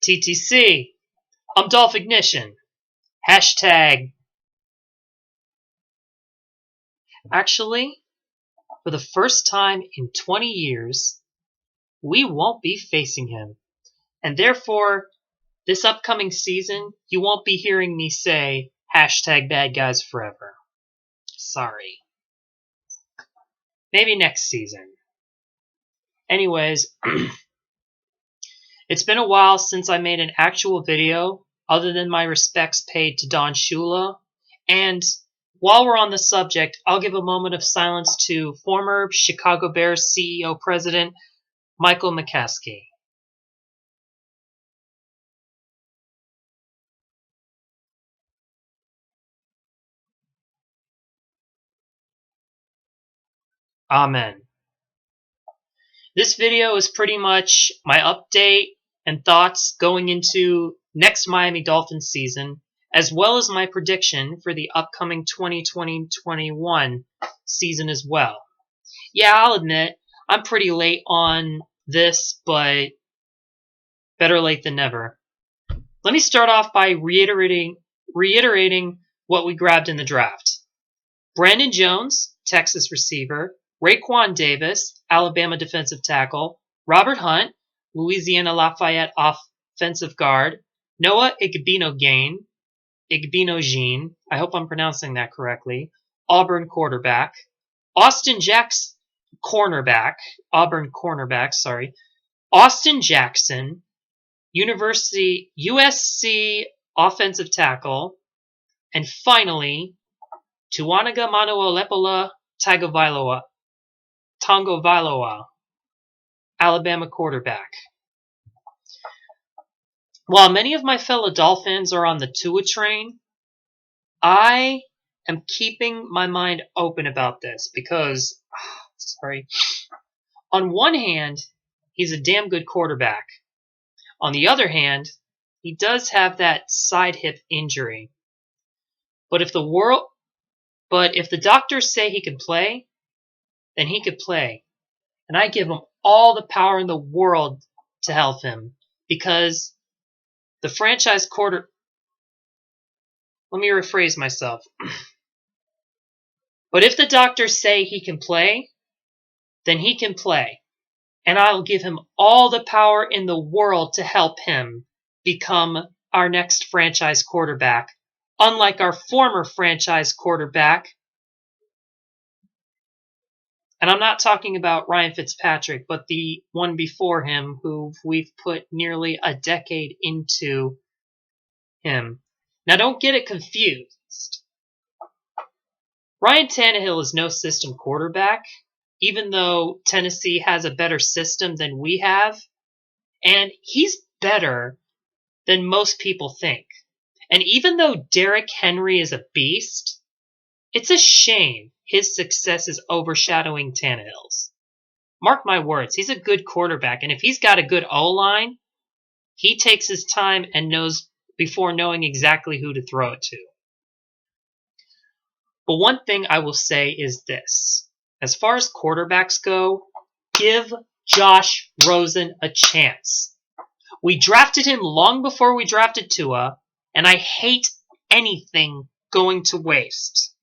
TTC. I'm Dolphignition. Hashtag. Actually, for the first time in 20 years, we won't be facing him. And therefore, this upcoming season, you won't be hearing me say hashtag bad guys forever. Sorry. Maybe next season. Anyways, it's been a while since I made an actual video other than my respects paid to Don Shula. And while we're on the subject, I'll give a moment of silence to former Chicago Bears CEO President Michael McCaskey. Amen. This video is pretty much my update and thoughts going into next Miami Dolphins season, as well as my prediction for the upcoming 2020-21 season as well. Yeah, I'll admit, I'm pretty late on this, but better late than never. Let me start off by reiterating what we grabbed in the draft. Brandon Jones, Texas receiver. Raekwon Davis, Alabama defensive tackle. Robert Hunt, Louisiana Lafayette offensive guard. Noah Igbinoghene, I hope I'm pronouncing that correctly, Auburn quarterback. Austin Jackson, Austin Jackson, USC offensive tackle. And finally, Tuanaga Manuolepola Tongovailoa, Alabama quarterback. While many of my fellow Dolphins are on the Tua train, I am keeping my mind open about this because, on one hand, he's a damn good quarterback. On the other hand, he does have that side hip injury. But if the doctors say he can play, then he could play. And I give him all the power in the world to help him. Because the franchise quarter... Let me rephrase myself. But if the doctors say he can play, then he can play. And I'll give him all the power in the world to help him become our next franchise quarterback. Unlike our former franchise quarterback. And I'm not talking about Ryan Fitzpatrick, but the one before him who we've put nearly a decade into him. Now don't get it confused. Ryan Tannehill is no system quarterback, even though Tennessee has a better system than we have. And he's better than most people think. And even though Derrick Henry is a beast, it's a shame his success is overshadowing Tannehill's. Mark my words, he's a good quarterback, and if he's got a good O-line, he takes his time and knows before knowing exactly who to throw it to. But one thing I will say is this. As far as quarterbacks go, give Josh Rosen a chance. We drafted him long before we drafted Tua, and I hate anything going to waste.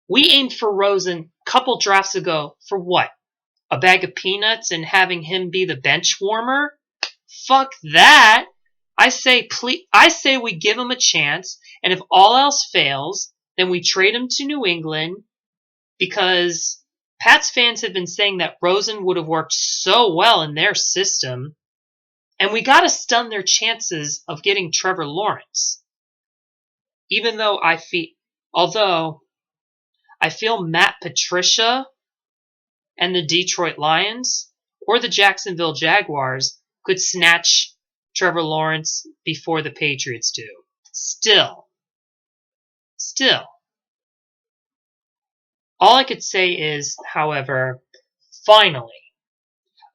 We aimed for Rosen a couple drafts ago for what? A bag of peanuts and having him be the bench warmer? Fuck that! I say we give him a chance, and if all else fails, then we trade him to New England, because Pats fans have been saying that Rosen would have worked so well in their system, and we gotta stun their chances of getting Trevor Lawrence. Although I feel Matt Patricia and the Detroit Lions or the Jacksonville Jaguars could snatch Trevor Lawrence before the Patriots do. Still. All I could say is, however, finally,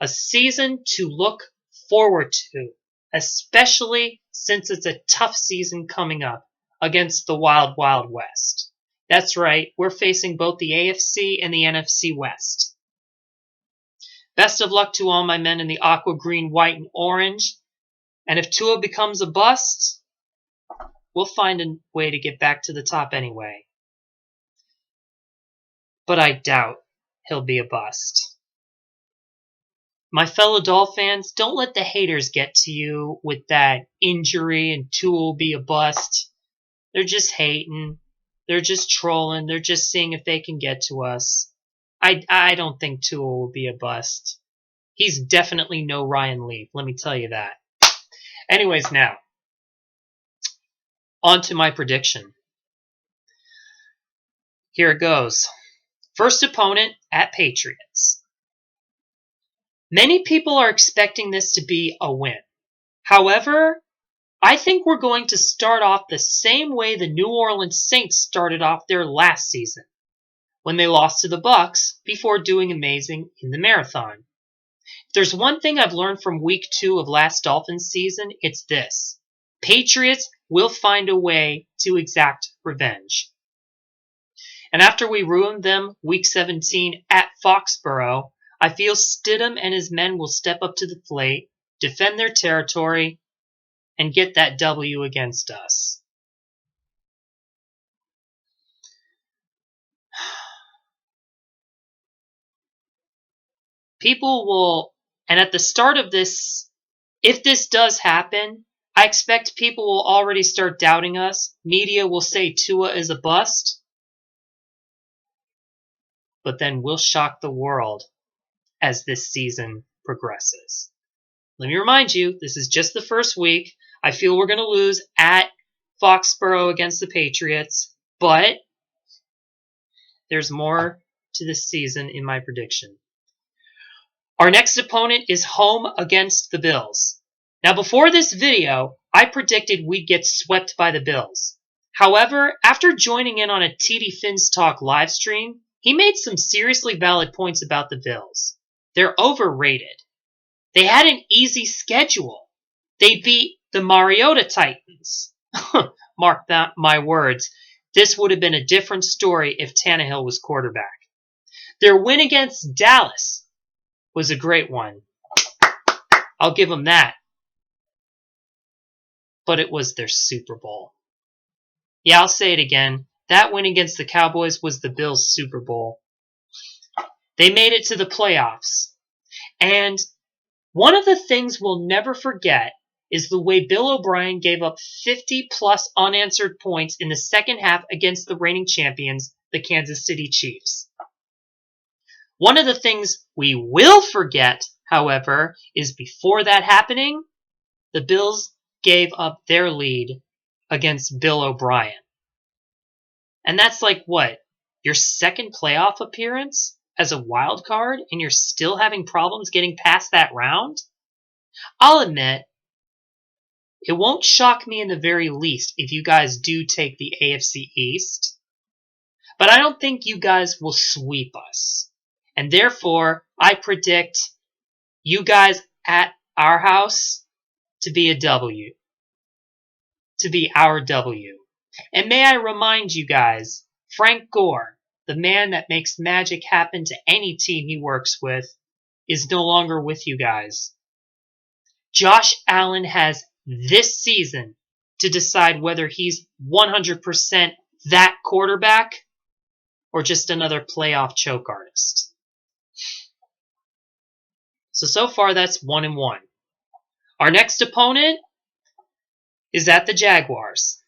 a season to look forward to, especially since it's a tough season coming up against the Wild Wild West. That's right, we're facing both the AFC and the NFC West. Best of luck to all my men in the aqua, green, white, and orange. And if Tua becomes a bust, we'll find a way to get back to the top anyway. But I doubt he'll be a bust. My fellow Dolph fans, don't let the haters get to you with that injury and Tua will be a bust. They're just hating. They're just trolling. They're just seeing if they can get to us. I don't think Tua will be a bust. He's definitely no Ryan Leaf, let me tell you that. Anyways, now, on to my prediction. Here it goes. First opponent, at Patriots. Many people are expecting this to be a win. However, I think we're going to start off the same way the New Orleans Saints started off their last season, when they lost to the Bucs before doing amazing in the marathon. If there's one thing I've learned from week 2 of last Dolphins season, it's this. Patriots will find a way to exact revenge. And after we ruined them week 17 at Foxborough, I feel Stidham and his men will step up to the plate, defend their territory, and get that W against us. People will, and at the start of this, if this does happen, I expect people will already start doubting us. Media will say Tua is a bust. But then we'll shock the world as this season progresses. Let me remind you, this is just the first week. I feel we're going to lose at Foxborough against the Patriots, but there's more to this season in my prediction. Our next opponent is home against the Bills. Now, before this video, I predicted we'd get swept by the Bills. However, after joining in on a TD Finns Talk live stream, he made some seriously valid points about the Bills. They're overrated. They had an easy schedule. They beat the Mariota Titans. Mark my words. This would have been a different story if Tannehill was quarterback. Their win against Dallas was a great one. I'll give them that. But it was their Super Bowl. Yeah, I'll say it again. That win against the Cowboys was the Bills' Super Bowl. They made it to the playoffs. And one of the things we'll never forget is the way Bill O'Brien gave up 50-plus unanswered points in the second half against the reigning champions, the Kansas City Chiefs. One of the things we will forget, however, is before that happening, the Bills gave up their lead against Bill O'Brien. And that's like what? Your second playoff appearance as a wild card and you're still having problems getting past that round? I'll admit, it won't shock me in the very least if you guys do take the AFC East. But I don't think you guys will sweep us. And therefore, I predict you guys at our house to be a W. To be our W. And may I remind you guys, Frank Gore, the man that makes magic happen to any team he works with, is no longer with you guys. Josh Allen has this season to decide whether he's 100% that quarterback or just another playoff choke artist. So far that's 1-1. Our next opponent is at the Jaguars.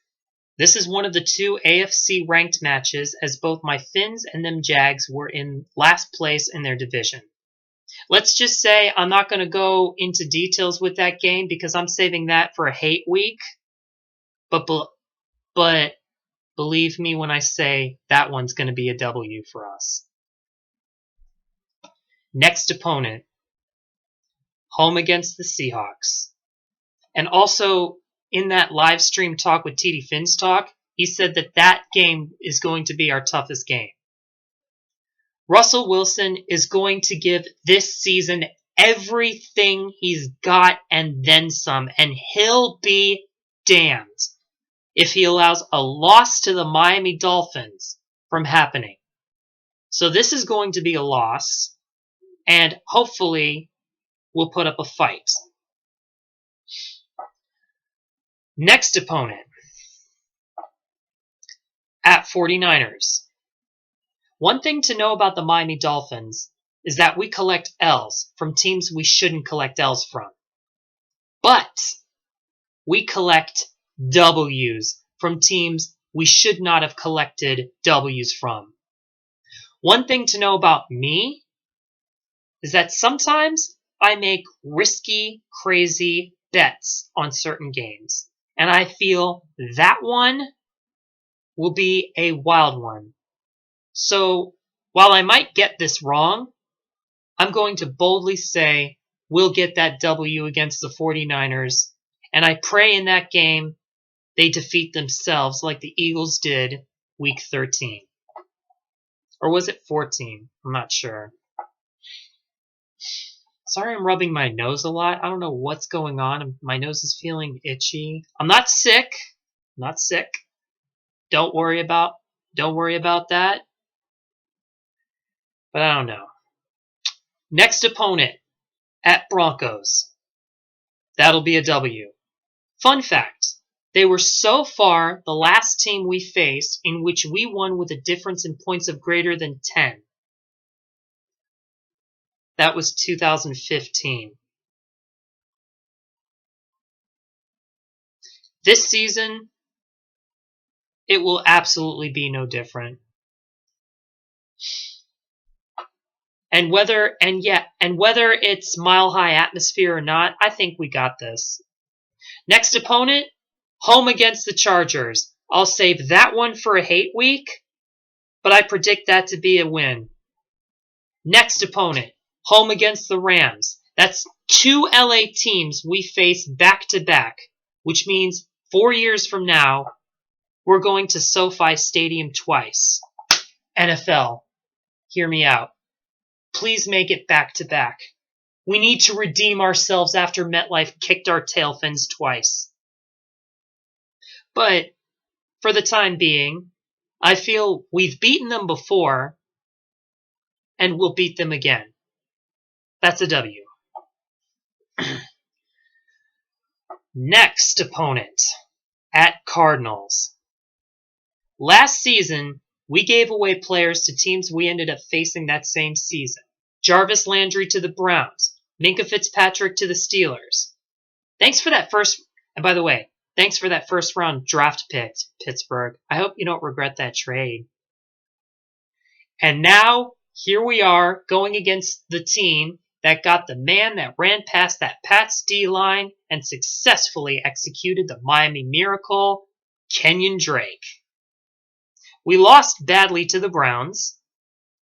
This is one of the 2 AFC ranked matches as both my Finns and them Jags were in last place in their division. Let's just say I'm not going to go into details with that game because I'm saving that for a hate week. But believe me when I say that one's going to be a W for us. Next opponent, home against the Seahawks. And also in that live stream talk with TD Finns Talk, he said that game is going to be our toughest game. Russell Wilson is going to give this season everything he's got and then some, and he'll be damned if he allows a loss to the Miami Dolphins from happening. So this is going to be a loss, and hopefully we'll put up a fight. Next opponent, at 49ers. One thing to know about the Miami Dolphins is that we collect L's from teams we shouldn't collect L's from. But we collect W's from teams we should not have collected W's from. One thing to know about me is that sometimes I make risky, crazy bets on certain games. And I feel that one will be a wild one. So while I might get this wrong, I'm going to boldly say we'll get that W against the 49ers. And I pray in that game they defeat themselves like the Eagles did week 13. Or was it 14? I'm not sure. Sorry I'm rubbing my nose a lot. I don't know what's going on. My nose is feeling itchy. I'm not sick. I'm not sick. Don't worry about that. But I don't know. Next opponent, at Broncos. That'll be a W. Fun fact, they were so far the last team we faced in which we won with a difference in points of greater than 10. That was 2015. This season, it will absolutely be no different. And whether it's mile high atmosphere or not, I think we got this. Next opponent, home against the Chargers. I'll save that one for a hate week, but I predict that to be a win. Next opponent, home against the Rams. That's 2 LA teams we face back to back, which means 4 years from now, we're going to SoFi Stadium twice. NFL, hear me out. Please make it back to back. We need to redeem ourselves after Metlife kicked our tail fins twice. But for the time being, I feel we've beaten them before and we'll beat them again. That's a W. Next opponent, at Cardinals. Last season, we gave away players to teams we ended up facing that same season. Jarvis Landry to the Browns. Minkah Fitzpatrick to the Steelers. Thanks for that first round draft pick, Pittsburgh. I hope you don't regret that trade. And now, here we are going against the team that got the man that ran past that Pats D-line and successfully executed the Miami Miracle, Kenyon Drake. We lost badly to the Browns.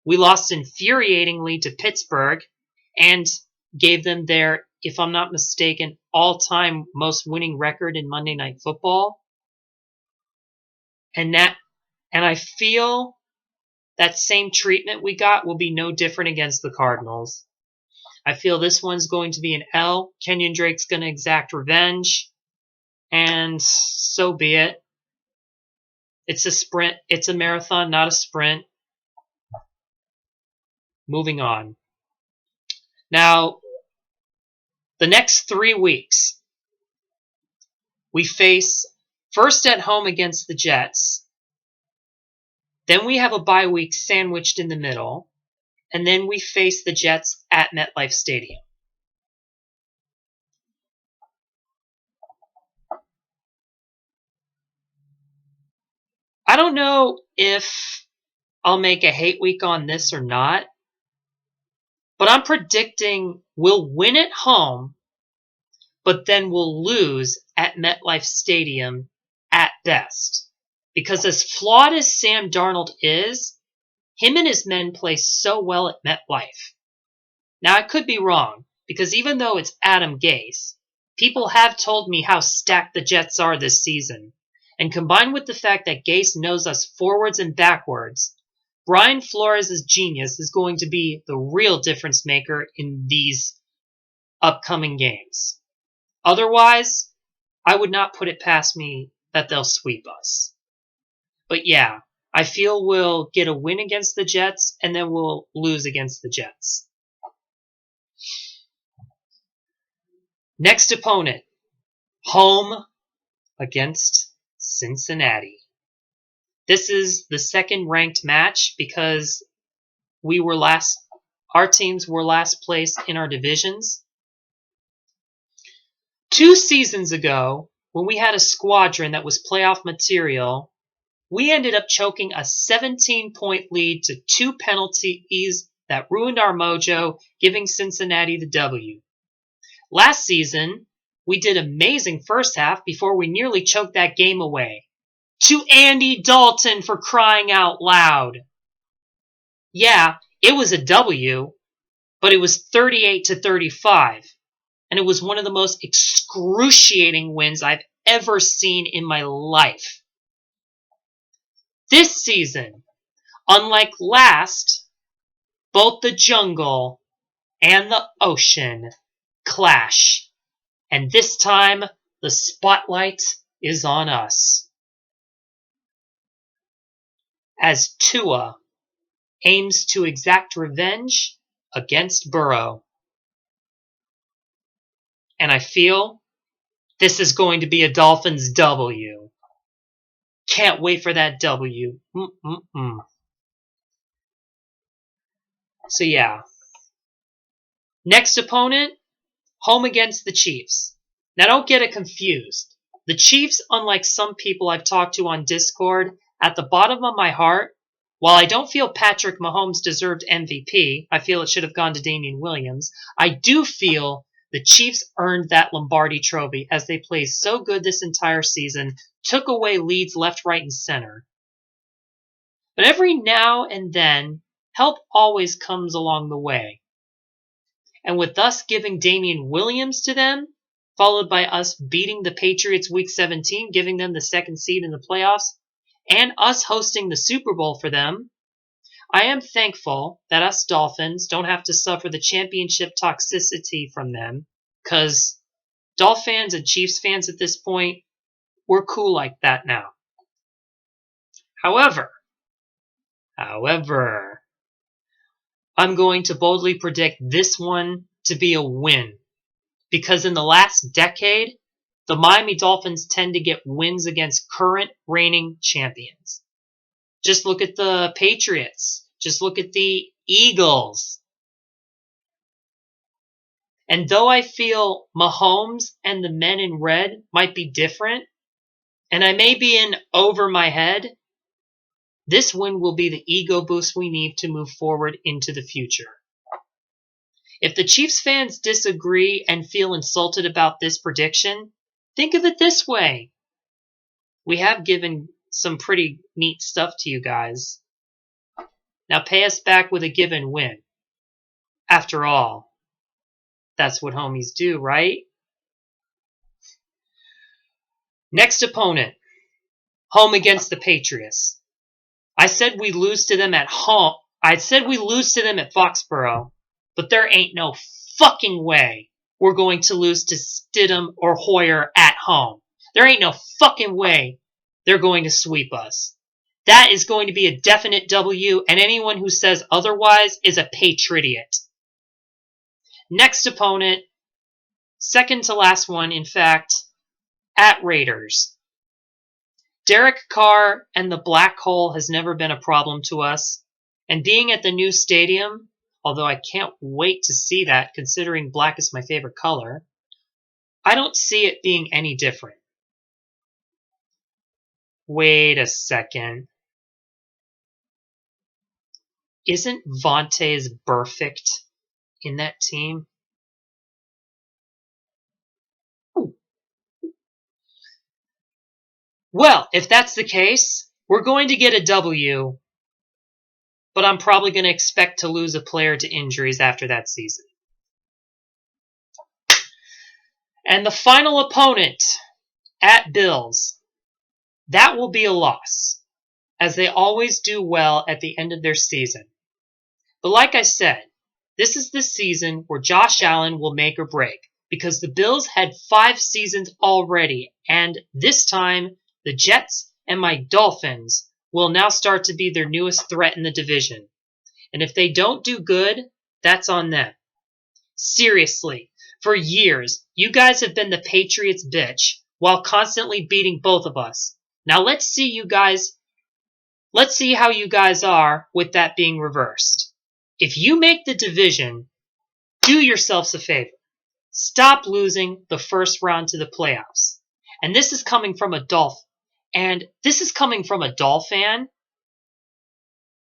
We lost infuriatingly to Pittsburgh and gave them their, if I'm not mistaken, all-time most winning record in Monday Night Football. And I feel that same treatment we got will be no different against the Cardinals. I feel this one's going to be an L. Kenyon Drake's going to exact revenge. And so be it. It's a sprint. It's a marathon, not a sprint. Moving on. Now, the next 3 weeks, we face first at home against the Jets. Then we have a bye week sandwiched in the middle. And then we face the Jets at Metlife Stadium. I don't know if I'll make a hate week on this or not, but I'm predicting we'll win at home, but then we'll lose at Metlife Stadium at best. Because as flawed as Sam Darnold is, him and his men play so well at MetLife. Now, I could be wrong, because even though it's Adam Gase, people have told me how stacked the Jets are this season. And combined with the fact that Gase knows us forwards and backwards, Brian Flores' genius is going to be the real difference maker in these upcoming games. Otherwise, I would not put it past me that they'll sweep us. But yeah, I feel we'll get a win against the Jets, and then we'll lose against the Jets. Next opponent, home against Cincinnati. This is the second ranked match because our teams were last place in our divisions. 2 seasons ago, when we had a squadron that was playoff material, we ended up choking a 17-point lead to 2 penalties that ruined our mojo, giving Cincinnati the W. Last season, we did amazing first half before we nearly choked that game away. To Andy Dalton, for crying out loud. Yeah, it was a W, but it was 38-35, and it was one of the most excruciating wins I've ever seen in my life. This season, unlike last, both the jungle and the ocean clash, and this time the spotlight is on us. As Tua aims to exact revenge against Burrow. And I feel this is going to be a Dolphins W. Can't wait for that W. So yeah. Next opponent, home against the Chiefs. Now don't get it confused. The Chiefs, unlike some people I've talked to on Discord, at the bottom of my heart, while I don't feel Patrick Mahomes deserved MVP, I feel it should have gone to Damian Williams, I do feel the Chiefs earned that Lombardi trophy as they played so good this entire season, took away leads left, right, and center. But every now and then, help always comes along the way. And with us giving Damian Williams to them, followed by us beating the Patriots Week 17, giving them the second seed in the playoffs, and us hosting the Super Bowl for them, I am thankful that us Dolphins don't have to suffer the championship toxicity from them, because Dolph fans and Chiefs fans at this point, we're cool like that now. However, I'm going to boldly predict this one to be a win, because in the last decade, the Miami Dolphins tend to get wins against current reigning champions. Just look at the Patriots. Just look at the Eagles. And though I feel Mahomes and the men in red might be different, and I may be in over my head, this win will be the ego boost we need to move forward into the future. If the Chiefs fans disagree and feel insulted about this prediction, think of it this way. We have given some pretty neat stuff to you guys. Now pay us back with a given win. After all, that's what homies do, right? Next opponent, home against the Patriots. I said we lose to them at home. I said we lose to them at Foxborough, but there ain't no fucking way we're going to lose to Stidham or Hoyer at home. There ain't no fucking way they're going to sweep us. That is going to be a definite W, and anyone who says otherwise is a patriot. Next opponent, second to last one, in fact, at Raiders. Derek Carr and the black hole has never been a problem to us, and being at the new stadium, although I can't wait to see that considering black is my favorite color, I don't see it being any different. Wait a second. Isn't Vontaze perfect in that team? Well, if that's the case, we're going to get a W, but I'm probably going to expect to lose a player to injuries after that season. And the final opponent, at Bills. That will be a loss, as they always do well at the end of their season. But like I said, this is the season where Josh Allen will make or break, because the Bills had 5 seasons already, and this time, the Jets and my Dolphins will now start to be their newest threat in the division. And if they don't do good, that's on them. Seriously, for years, you guys have been the Patriots' bitch, while constantly beating both of us. Now let's see how you guys are with that being reversed. If you make the division, do yourselves a favor. Stop losing the first round to the playoffs. And this is coming from a Dolphin. And this is coming from a Dolphin.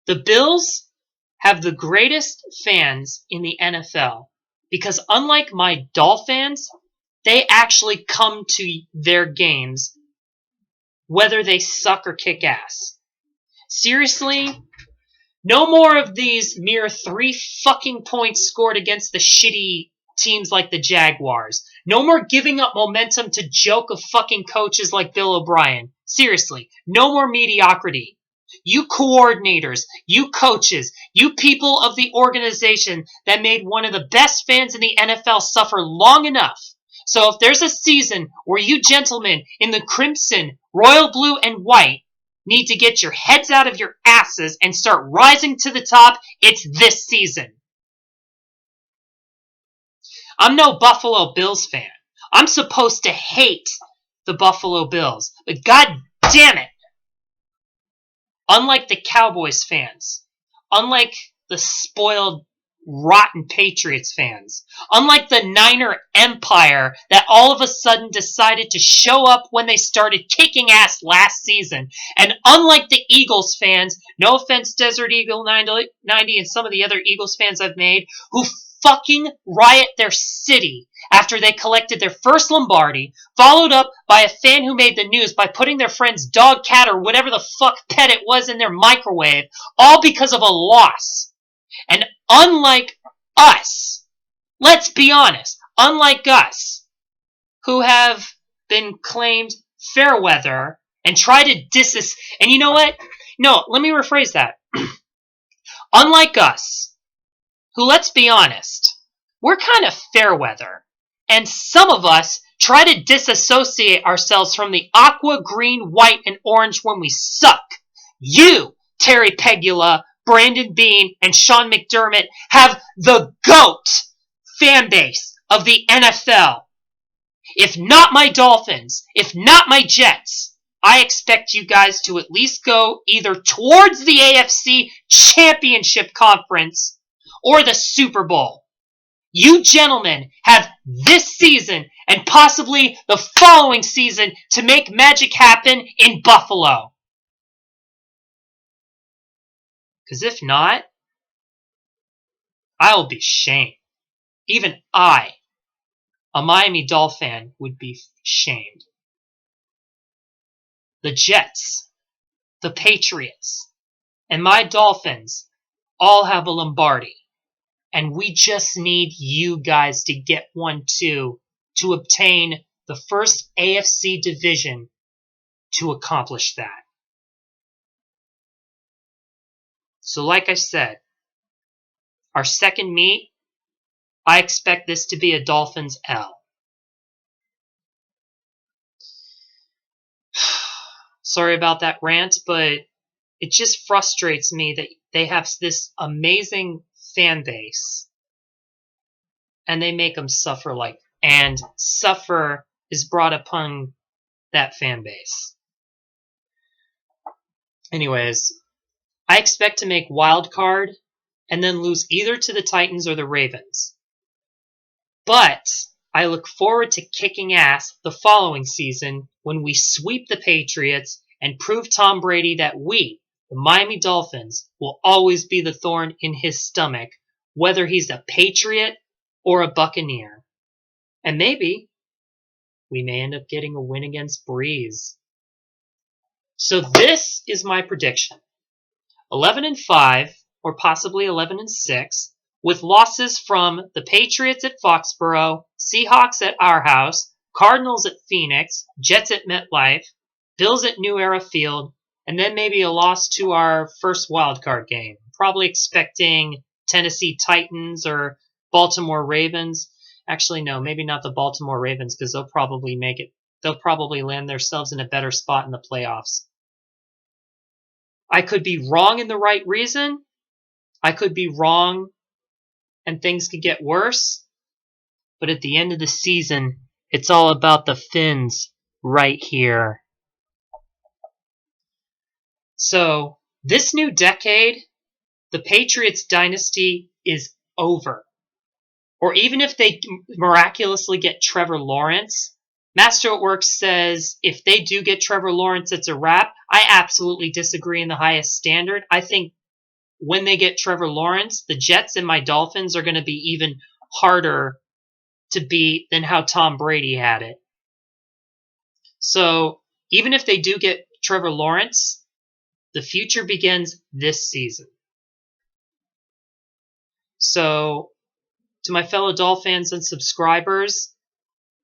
The Bills have the greatest fans in the NFL because unlike my Dolphins, they actually come to their games whether they suck or kick ass. Seriously, no more of these mere 3 fucking points scored against the shitty teams like the Jaguars. No more giving up momentum to joke of fucking coaches like Bill O'Brien. Seriously, no more mediocrity. You coordinators, you coaches, you people of the organization that made one of the best fans in the NFL suffer long enough. So if there's a season where you gentlemen in the crimson, royal blue, and white need to get your heads out of your asses and start rising to the top, it's this season. I'm no Buffalo Bills fan. I'm supposed to hate the Buffalo Bills. But god damn it! Unlike the Cowboys fans, unlike the spoiled, rotten Patriots fans, unlike the Niner Empire that all of a sudden decided to show up when they started kicking ass last season, and unlike the Eagles fans, no offense Desert Eagle 90 and some of the other Eagles fans I've made, who fucking riot their city after they collected their first Lombardi, followed up by a fan who made the news by putting their friend's dog, cat, or whatever the fuck pet it was in their microwave, all because of a loss. And unlike us, let's be honest, unlike us, who have been claimed fair weather and try to diss us, and you know what? No, let me rephrase that. Unlike us, who, let's be honest, we're kind of fair weather. And some of us try to disassociate ourselves from the aqua, green, white, and orange when we suck. You, Terry Pegula, Brandon Beane, and Sean McDermott have the GOAT fan base of the NFL. If not my Dolphins, if not my Jets, I expect you guys to at least go either towards the AFC Championship Conference or the Super Bowl. You gentlemen have this season and possibly the following season to make magic happen in Buffalo. Because if not, I will be shamed. Even I, a Miami Dolphin fan, would be shamed. The Jets, the Patriots, and my Dolphins all have a Lombardi. And we just need you guys to get one too to obtain the first AFC division to accomplish that. So like I said, our second meet, I expect this to be a Dolphins L. Sorry about that rant, but it just frustrates me that they have this amazing fan base and they make them suffer and suffer is brought upon that fan base. Anyways, I expect to make wild card and then lose either to the Titans or the Ravens. But I look forward to kicking ass the following season when we sweep the Patriots and prove Tom Brady that we, the Miami Dolphins, will always be the thorn in his stomach, whether he's a Patriot or a Buccaneer. And maybe we may end up getting a win against Breeze. So this is my prediction. 11-5, or possibly 11-6, with losses from the Patriots at Foxborough, Seahawks at our house, Cardinals at Phoenix, Jets at Metlife, Bills at New Era Field, and then maybe a loss to our first wildcard game. Probably expecting Tennessee Titans or Baltimore Ravens. Actually, no, maybe not the Baltimore Ravens because they'll probably make it. They'll probably land themselves in a better spot in the playoffs. I could be wrong in the right reason. I could be wrong and things could get worse. But at the end of the season, it's all about the Fins right here. So, this new decade, the Patriots dynasty is over. Or even if they miraculously get Trevor Lawrence, Master at Work says if they do get Trevor Lawrence, it's a wrap. I absolutely disagree in the highest standard. I think when they get Trevor Lawrence, the Jets and my Dolphins are going to be even harder to beat than how Tom Brady had it. So even if they do get Trevor Lawrence, the future begins this season. So to my fellow Dolphins and subscribers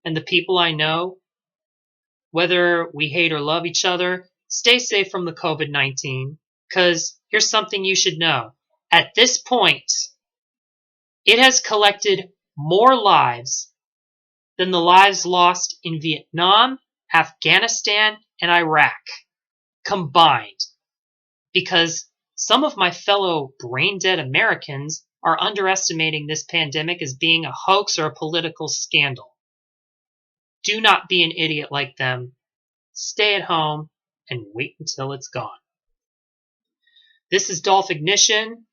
and the people I know, whether we hate or love each other, stay safe from the COVID-19, because here's something you should know. At this point, it has collected more lives than the lives lost in Vietnam, Afghanistan, and Iraq combined, because some of my fellow brain-dead Americans are underestimating this pandemic as being a hoax or a political scandal. Do not be an idiot like them. Stay at home and wait until it's gone. This is Dolphignition.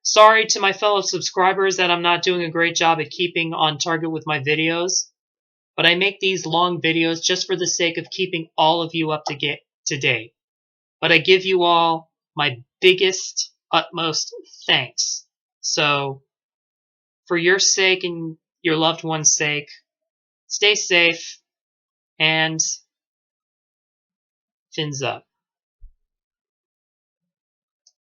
Sorry to my fellow subscribers that I'm not doing a great job at keeping on target with my videos, but I make these long videos just for the sake of keeping all of you up to date. But I give you all my biggest, utmost thanks. So, for your sake and your loved one's sake, stay safe and fins up.